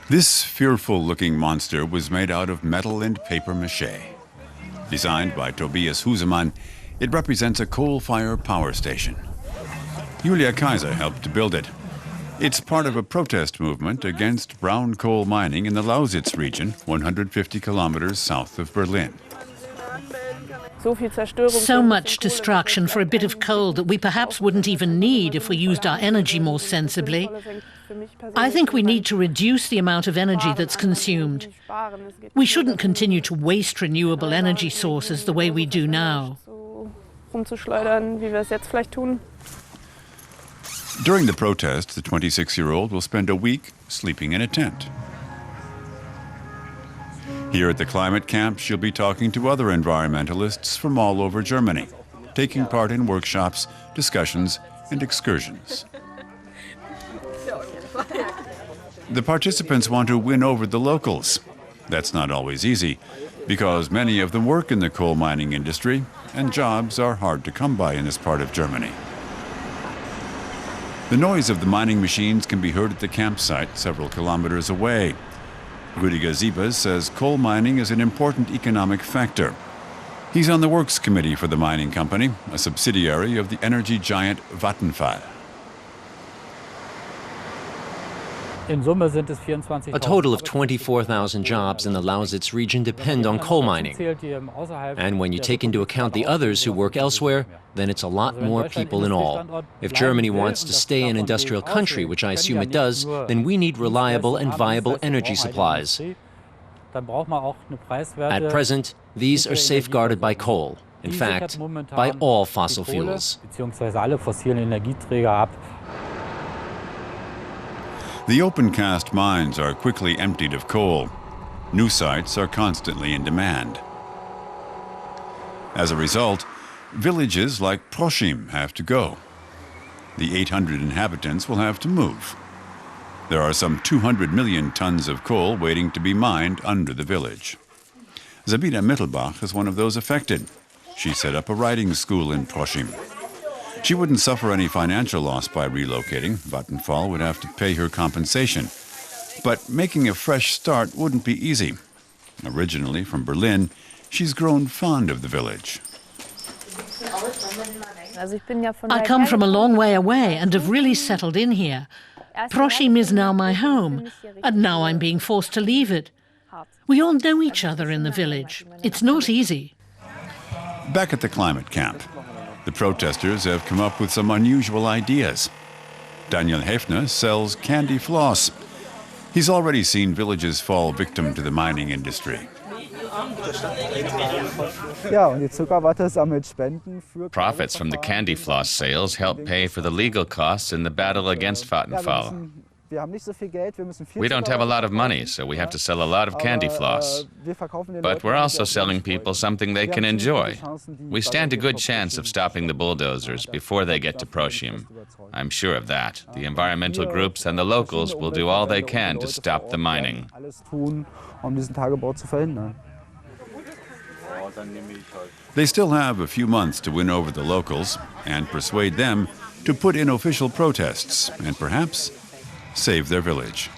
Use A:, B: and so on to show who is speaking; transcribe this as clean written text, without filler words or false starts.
A: This fearful-looking monster was made out of metal and paper mache. Designed by Tobias Husemann, it represents a coal-fired power station. Julia Kaiser helped to build it. It's part of a protest movement against brown coal mining in the Lausitz region, 150 kilometers south of Berlin.
B: So much destruction for a bit of coal that we perhaps wouldn't even need if we used our energy more sensibly. I think we need to reduce the amount of energy that's consumed. We shouldn't continue to waste renewable energy sources the way we do now.
A: During the protest, the 26-year-old will spend a week sleeping in a tent. Here at the climate camp, she'll be talking to other environmentalists from all over Germany, taking part in workshops, discussions, and excursions. The participants want to win over the locals. That's not always easy, because many of them work in the coal mining industry, and jobs are hard to come by in this part of Germany. The noise of the mining machines can be heard at the campsite several kilometers away. Rüdiger Siebes says coal mining is an important economic factor. He's on the works committee for the mining company, a subsidiary of the energy giant Vattenfall.
C: A total of 24,000 jobs in the Lausitz region depend on coal mining. And when you take into account the others who work elsewhere, then it's a lot more people in all. If Germany wants to stay an industrial country, which I assume it does, then we need reliable and viable energy supplies. At present, these are safeguarded by coal. In fact, by all fossil fuels.
A: The opencast mines are quickly emptied of coal. New sites are constantly in demand. As a result, villages like Proschim have to go. The 800 inhabitants will have to move. There are some 200 million tons of coal waiting to be mined under the village. Sabina Mittelbach is one of those affected. She set up a riding school in Proschim. She wouldn't suffer any financial loss by relocating. Vattenfall would have to pay her compensation. But making a fresh start wouldn't be easy. Originally from Berlin, she's grown fond of the village.
B: I come from a long way away and have really settled in here. Proschim is now my home, and now I'm being forced to leave it. We all know each other in the village. It's not easy.
A: Back at the climate camp, the protesters have come up with some unusual ideas. Daniel Hefner sells candy floss. He's already seen villages fall victim to the mining industry.
D: Profits from the candy floss sales help pay for the legal costs in the battle against Vattenfall. We don't have a lot of money, so we have to sell a lot of candy floss. But we're also selling people something they can enjoy. We stand a good chance of stopping the bulldozers before they get to Proschim. I'm sure of that. The environmental groups and the locals will do all they can to stop the mining.
A: They still have a few months to win over the locals and persuade them to put in official protests and perhaps save their village.